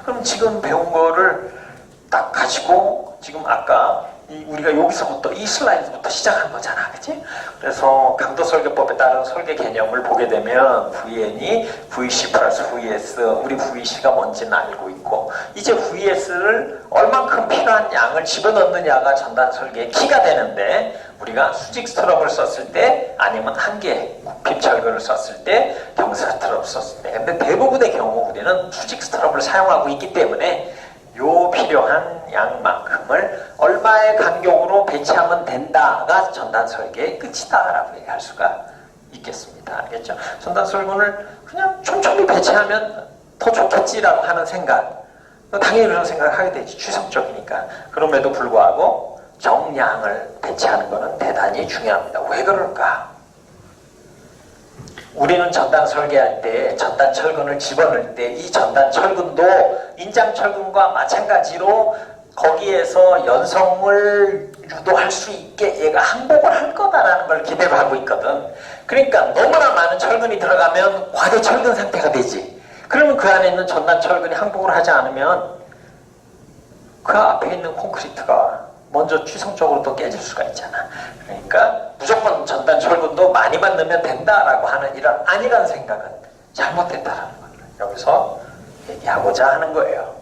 그럼 지금 배운 거를 딱 가지고 지금 아까 우리가 여기서부터 이 슬라이드부터 시작한 거잖아, 그치? 그래서 강도설계법에 따른 설계 개념을 보게 되면 VN이 VC 플러스 VS, 우리 VC가 뭔지는 알고 있고, 이제 VS를 얼만큼 필요한 양을 집어넣느냐가 전단 설계의 키가 되는데, 우리가 수직 스트럽을 썼을 때 아니면 한계 굽힙 철근을 썼을 때, 경사 스트럽을 썼을 때, 근데 대부분의 경우 우리는 수직 스트럽을 사용하고 있기 때문에 요 필요한 양만큼을 얼마의 간격으로 배치하면 된다가 전단 설계의 끝이다 라고 얘기할 수가 있겠습니다. 알겠죠? 전단 설계를 그냥 촘촘히 배치하면 더 좋겠지라고 하는 생각, 당연히 그런 생각을 하게 되지, 추상적이니까. 그럼에도 불구하고 정량을 배치하는 것은 대단히 중요합니다. 왜 그럴까? 우리는 전단 설계할 때 전단 철근을 집어넣을 때 이 전단 철근도 인장 철근과 마찬가지로 거기에서 연성을 유도할 수 있게 얘가 항복을 할 거다라는 걸 기대를 하고 있거든. 그러니까 너무나 많은 철근이 들어가면 과대 철근 상태가 되지. 그러면 그 안에 있는 전단 철근이 항복을 하지 않으면 그 앞에 있는 콘크리트가 먼저 취성적으로 또 깨질 수가 있잖아. 그러니까 무조건 전단 철근도 많이만 넣으면 된다라고 하는 이런 아니란 생각은 잘못됐다라는 걸 여기서 얘기하고자 하는 거예요.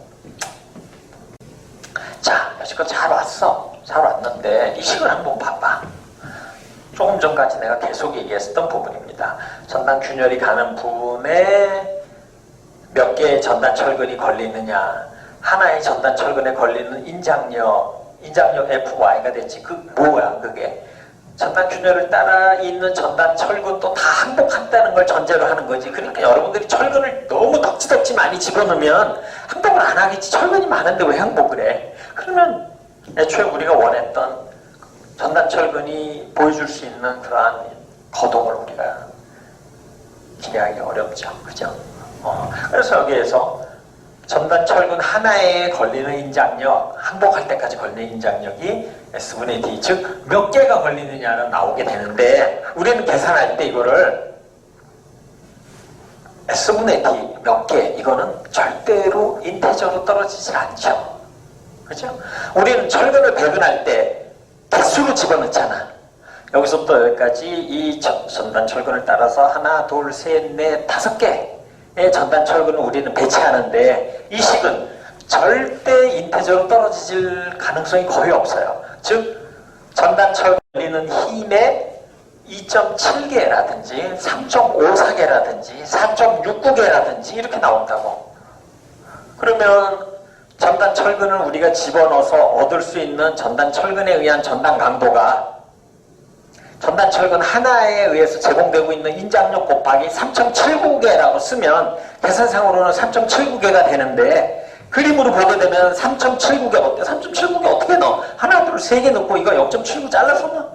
자, 여지껏 잘 왔어. 잘 왔는데 이 식을 한번 봐봐. 조금 전까지 내가 계속 얘기했었던 부분입니다. 전단 균열이 가는 부분에 몇 개의 전단 철근이 걸리느냐, 하나의 전단 철근에 걸리는 인장력 FY가 됐지. 그 뭐야 그게? 전단 균열을 따라 있는 전단 철근도 다 항복한다는 걸 전제로 하는 거지. 그러니까 여러분들이 철근을 너무 덕지덕지 많이 집어넣으면 항복을 안 하겠지. 철근이 많은데 왜 항복을 해? 그러면 애초에 우리가 원했던 전단 철근이 보여줄 수 있는 그러한 거동을 우리가 기대하기 어렵죠. 그죠? 그래서 여기에서 전단 철근 하나에 걸리는 인장력, 항복할 때까지 걸리는 인장력이 S분의 D, 즉 몇 개가 걸리느냐는 나오게 되는데, 우리는 계산할 때 이거를 S분의 D 몇 개, 이거는 절대로 인테저로 떨어지질 않죠. 그죠? 우리는 철근을 배분할 때 개수로 집어넣잖아. 여기서부터 여기까지 이 전단 철근을 따라서 하나, 둘, 셋, 넷, 5개의 전단 철근을 우리는 배치하는데, 이 식은 절대 인테저로 떨어질 가능성이 거의 없어요. 즉 전단 철근이 힘의 2.7개라든지 3.54개라든지 4.69개라든지 이렇게 나온다고. 그러면 전단 철근을 우리가 집어넣어서 얻을 수 있는 전단 철근에 의한 전단 강도가 전단 철근 하나에 의해서 제공되고 있는 인장력 곱하기 3.79개라고 쓰면 계산상으로는 3.79개가 되는데, 그림으로 보게 되면 3.79개 어때? 3.79개 어떻게 넣어? 하나, 둘, 세 개 넣고 이거 0.79 잘라서 넣어?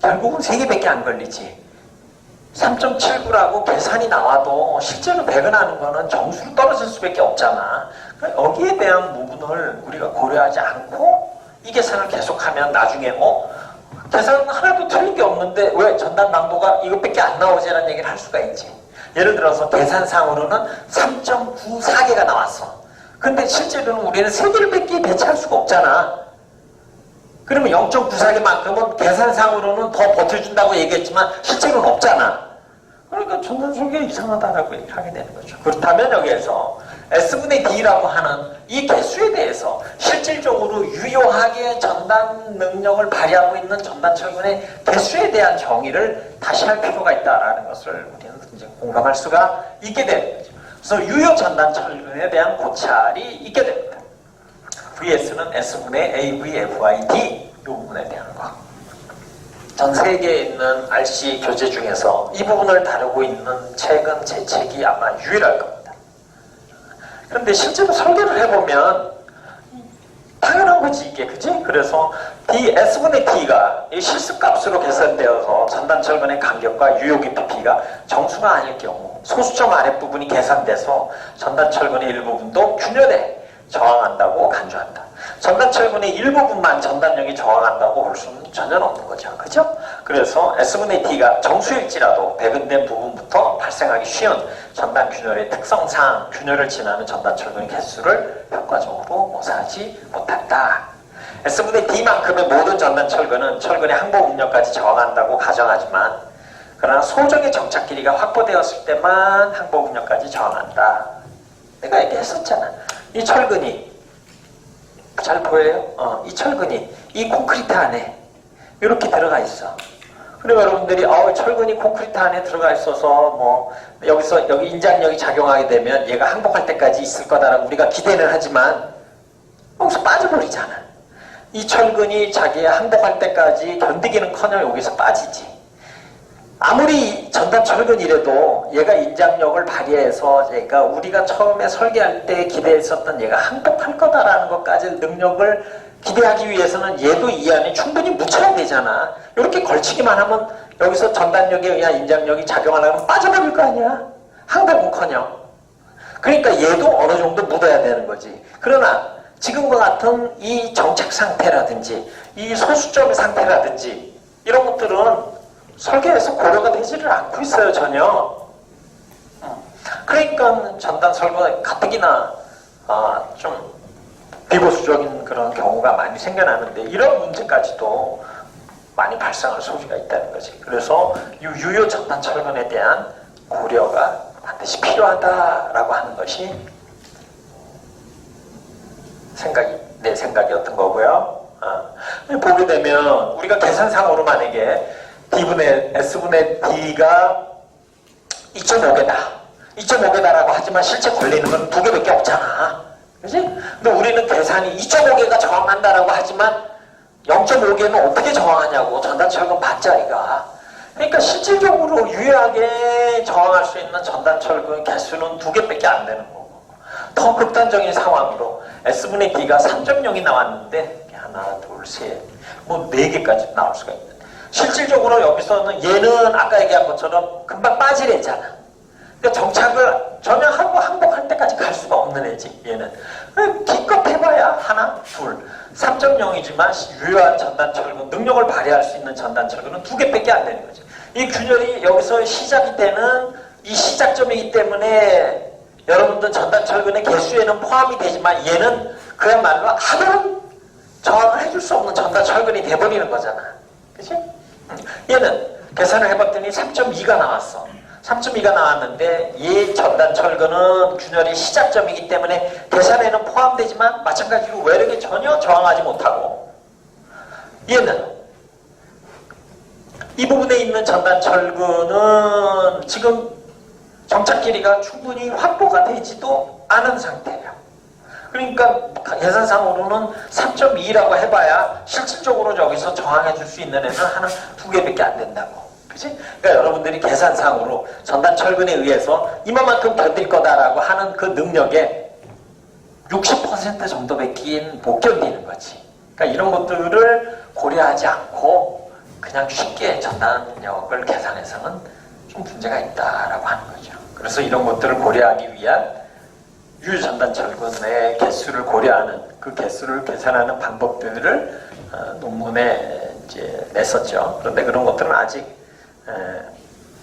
결국은 3개밖에 안 걸리지. 3.79라고 계산이 나와도 실제로 배근하는 거는 점수로 떨어질 수밖에 없잖아. 그러니까 여기에 대한 부분을 우리가 고려하지 않고 이 계산을 계속하면 나중에 계산 하나도 틀린 게 없는데 왜 전단 강도가 이것밖에 안 나오지라는 얘기를 할 수가 있지. 예를 들어서 계산상으로는 3.94개가 나왔어. 근데 실제로는 우리는 3개를 배치할 수가 없잖아. 그러면 0.94개만큼은 계산상으로는 더 버텨준다고 얘기했지만 실제로는 없잖아. 그러니까 전단 설계가 이상하다라고 얘기를 하게 되는 거죠. 그렇다면 여기에서 S분의 D라고 하는 이 개수에 대해서 실질적으로 유효하게 전단 능력을 발휘하고 있는 전단 철근의 개수에 대한 정의를 다시 할 필요가 있다라는 것을 우리는 이제 공감할 수가 있게 되는 거죠. 그래서 유효 전단 철근에 대한 고찰이 있게 됩니다. VS는 S분의 AVFID 이 부분에 대한 거. 전 세계에 있는 RC 교재 중에서 이 부분을 다루고 있는 책은 제 책이 아마 유일할 겁니다. 그런데 실제로 설계를 해보면 당연한 거지 이게, 그지? 그래서 S분의 T가 이 실수값으로 계산되어서 전단철근의 간격과 유효 깊이가 정수가 아닐 경우 소수점 아랫부분이 계산돼서 전단철근의 일부분도 균열에 저항한다고 간주한다. 전단철근의 일부분만 전단력이 저항한다고 볼 수는 전혀 없는 거죠. 그죠? 그래서 S분의 T가 정수일지라도 배근된 부분부터 발생하기 쉬운 전단 균열의 특성상 균열을 지나는 전단철근의 개수를 효과적으로 모사하지 못한다. S분의 D만큼의 모든 전단철근은 철근의 항복 응력까지 저항한다고 가정하지만 그러나 소정의 정착 길이가 확보되었을 때만 항복 응력까지 저항한다. 내가 얘기했었잖아. 이 철근이 잘 보여요? 이 철근이 이 콘크리트 안에 이렇게 들어가 있어. 그리고 여러분들이 철근이 콘크리트 안에 들어가 있어서 뭐 여기 인장력이 작용하게 되면 얘가 항복할 때까지 있을 거다라고 우리가 기대는 하지만 여기서 빠져버리잖아. 이 철근이 자기의 항복할 때까지 견디기는커녕 여기서 빠지지. 아무리 전단 철근이라도 얘가 인장력을 발휘해서 얘가 우리가 처음에 설계할 때 기대했었던 얘가 항복할 거다라는 것까지 능력을 기대하기 위해서는 얘도 이 안에 충분히 묻혀야 되잖아. 이렇게 걸치기만 하면 여기서 전단력에 의한 인장력이 작용하려면 빠져버릴 거 아니야. 항복은커녕. 그러니까 얘도 어느 정도 묻어야 되는 거지. 그러나 지금과 같은 이 정착 상태라든지 이 소수점의 상태라든지 이런 것들은 설계에서 고려가 되지를 않고 있어요, 전혀. 그러니까 전단 설계가 가뜩이나 좀 비보수적인 그런 경우가 많이 생겨나는데 이런 문제까지도 많이 발생할 소지가 있다는 거지. 그래서 유효 전단 철근에 대한 고려가 반드시 필요하다라고 하는 것이 내 생각이었던 거고요. 보게 되면 우리가 계산상으로 만약에 S분의 D가 2.5개다. 2.5개다라고 하지만 실제 걸리는 건 2개밖에 없잖아. 그지? 근데 우리는 계산이 2.5개가 저항한다라고 하지만 0.5개는 어떻게 저항하냐고, 전단철근 반짜리가. 그러니까 실질적으로 유효하게 저항할 수 있는 전단철근 개수는 2개밖에 안 되는 거고. 더 극단적인 상황으로 S분의 D가 3.0이 나왔는데 하나, 둘, 셋, 뭐 4개까지 나올 수가 있는. 실질적으로 여기서는 얘는 아까 얘기한 것처럼 금방 빠지래잖아. 그러니까 정착을 전혀 하고 항복할 때까지 갈 수가 없는 애지, 얘는. 기껏 해봐야 하나, 둘. 3.0이지만 유효한 전단철근, 능력을 발휘할 수 있는 전단철근은 2개밖에 안 되는 거죠. 이 균열이 여기서 시작이 되는 이 시작점이기 때문에 여러분들 전단철근의 개수에는 포함이 되지만 얘는 그야말로 아무런 저항을 해줄 수 없는 전단철근이 돼버리는 거잖아. 그치? 얘는 계산을 해봤더니 3.2가 나왔어. 3.2가 나왔는데 이 전단철근은 균열의 시작점이기 때문에 계산에는 포함되지만 마찬가지로 외력에 전혀 저항하지 못하고, 얘는 이 부분에 있는 전단철근은 지금 정착 길이가 충분히 확보가 되지도 않은 상태예요. 그러니까 계산상으로는 3.2라고 해봐야 실질적으로 여기서 저항해줄 수 있는 애는 하나, 2개밖에 안 된다고. 그치? 그러니까 여러분들이 계산상으로 전단철근에 의해서 이만큼 견딜 거다라고 하는 그 능력의 60% 정도밖에 못 견디는 거지. 그러니까 이런 것들을 고려하지 않고 그냥 쉽게 전단력을 계산해서는 좀 문제가 있다라고 하는 거죠. 그래서 이런 것들을 고려하기 위한 유전단철근의 개수를 고려하는, 그 개수를 계산하는 방법들을 논문에 이제 냈었죠. 그런데 그런 것들은 아직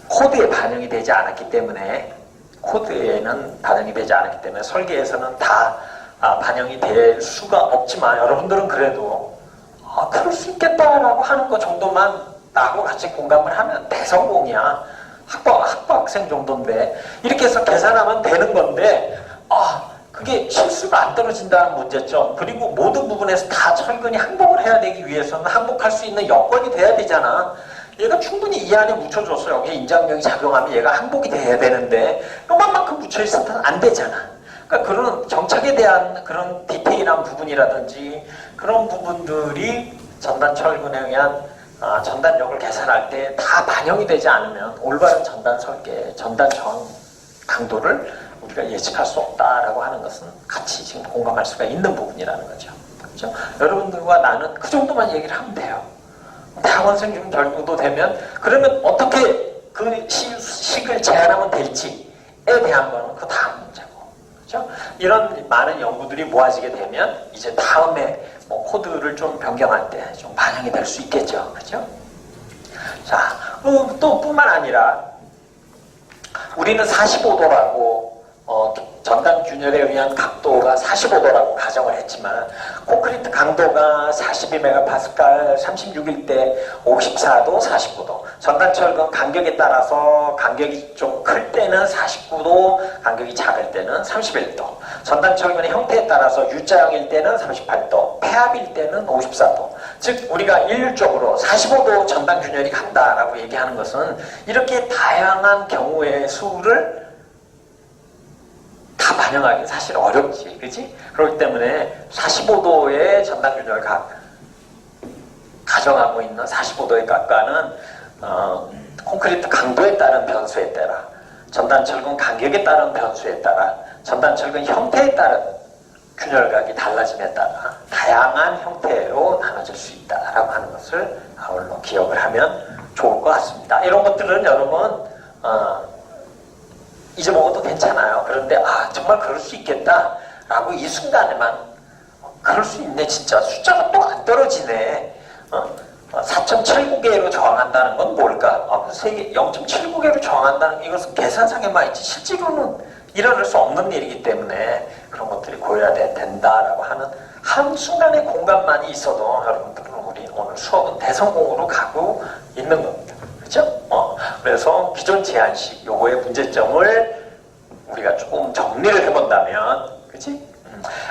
코드에 반영이 되지 않았기 때문에, 설계에서는 다 반영이 될 수가 없지만, 여러분들은 그래도 그럴 수 있겠다라고 하는 것 정도만 나하고 같이 공감을 하면 대성공이야. 학부학생 정도인데 이렇게 해서 계산하면 되는 건데, 그게 실수가 안 떨어진다는 문제점, 그리고 모든 부분에서 다 철근이 항복을 해야 되기 위해서는 항복할 수 있는 여건이 돼야 되잖아. 얘가 충분히 이 안에 묻혀줘서 여기에 인장력이 작용하면 얘가 항복이 돼야 되는데 요만큼 묻혀있으면 안 되잖아. 그러니까 그런 정착에 대한 그런 디테일한 부분이라든지 그런 부분들이 전단철근에 의한 전단력을 계산할 때 다 반영이 되지 않으면 올바른 전단 설계, 전단 저항 강도를 우리가 예측할 수 없다라고 하는 것은 같이 지금 공감할 수가 있는 부분이라는 거죠. 그렇죠? 여러분들과 나는 그 정도만 얘기를 하면 돼요. 대학원생 중 정도 되면 그러면 어떻게 그 식을 제한하면 될지에 대한 거는 그 다음 문제고, 그렇죠? 이런 많은 연구들이 모아지게 되면 이제 다음에 뭐 코드를 좀 변경할 때 좀 반영이 될 수 있겠죠, 그렇죠? 자, 또 뿐만 아니라 우리는 45도라고 전단 균열에 의한 각도가 45도라고 가정을 했지만 콘크리트 강도가 42MPa 36일 때 54도, 49도. 전단철근 간격에 따라서 간격이 좀 클 때는 49도, 간격이 작을 때는 31도. 전단철근의 형태에 따라서 U자형일 때는 38도, 폐압일 때는 54도. 즉 우리가 일률적으로 45도 전단 균열이 간다라고 얘기하는 것은 이렇게 다양한 경우의 수를 다 반영하기 사실 어렵지, 그렇지? 그렇기 때문에 45도의 전단균열 가정하고 있는 45도의 각과는 콘크리트 강도에 따른 변수에 따라, 전단철근 간격에 따른 변수에 따라, 전단철근 형태에 따른 균열각이 달라짐에 따라 다양한 형태로 나눠질 수 있다라고 하는 것을 아울러 기억을 하면 좋을 것 같습니다. 이런 것들은 여러분 잊어먹어도 괜찮아요. 그런데 정말 그럴 수 있겠다라고 이 순간에만 그럴 수 있네, 진짜 숫자가 또 안 떨어지네. 4.79개로 저항한다는 건 뭘까? 0.79개로 저항한다는 이것은 계산상에만 있지 실제로는 일어날 수 없는 일이기 때문에 그런 것들이 고려해야 된다라고 하는 한순간의 공감만이 있어도 여러분들은 우리 오늘 수업은 대성공으로 가고 있는 겁니다. 그렇죠? 그래서 기존 제한식 요거의 문제점을 우리가 조금 정리를 해본다면, 그렇지?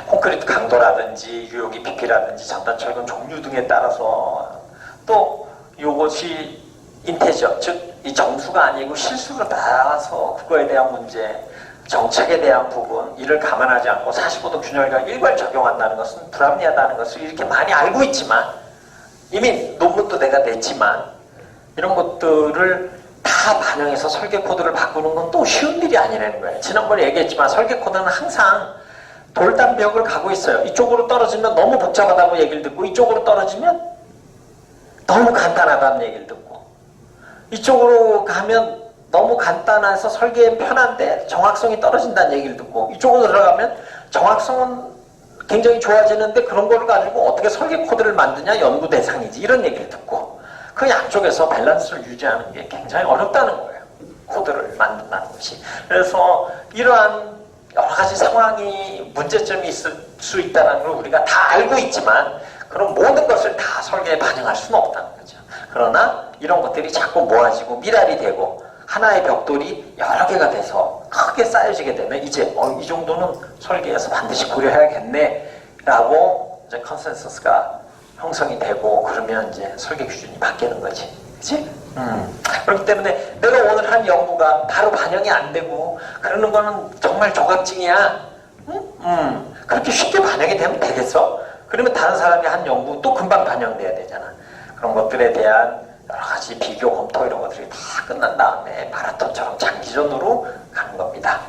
콘크리트 강도라든지 유효기 PP라든지 전단철근 종류 등에 따라서 또 요것이 인테저, 즉 이 정수가 아니고 실수로 따라서 그거에 대한 문제, 정책에 대한 부분, 이를 감안하지 않고 45도 균열과 일괄 적용한다는 것은 불합리하다는 것을 이렇게 많이 알고 있지만 이미 논문도 내가 냈지만 이런 것들을 다 반영해서 설계 코드를 바꾸는 건 또 쉬운 일이 아니라는 거예요. 지난번에 얘기했지만 설계 코드는 항상 돌담벽을 가고 있어요. 이쪽으로 떨어지면 너무 복잡하다고 얘기를 듣고 이쪽으로 떨어지면 너무 간단하다는 얘기를 듣고 이쪽으로 가면 너무 간단해서 설계에 편한데 정확성이 떨어진다는 얘기를 듣고 이쪽으로 들어가면 정확성은 굉장히 좋아지는데 그런 거를 가지고 어떻게 설계 코드를 만드냐 연구 대상이지 이런 얘기를 듣고 그 양쪽에서 밸런스를 유지하는 게 굉장히 어렵다는 거예요. 코드를 만든다는 것이. 그래서 이러한 여러 가지 상황이 문제점이 있을 수 있다는 걸 우리가 다 알고 있지만 그런 모든 것을 다 설계에 반영할 수는 없다는 거죠. 그러나 이런 것들이 자꾸 모아지고 미랄이 되고 하나의 벽돌이 여러 개가 돼서 크게 쌓여지게 되면 이제 이 정도는 설계에서 반드시 고려해야겠네 라고 이제 컨센서스가 형성이 되고 그러면 이제 설계 기준이 바뀌는 거지. 그치? 그렇기 때문에 내가 오늘 한 연구가 바로 반영이 안 되고 그러는 거는 정말 조각증이야. 그렇게 쉽게 반영이 되면 되겠어? 그러면 다른 사람이 한 연구 또 금방 반영돼야 되잖아. 그런 것들에 대한 여러 가지 비교 검토 이런 것들이 다 끝난 다음에 마라톤처럼 장기전으로 가는 겁니다.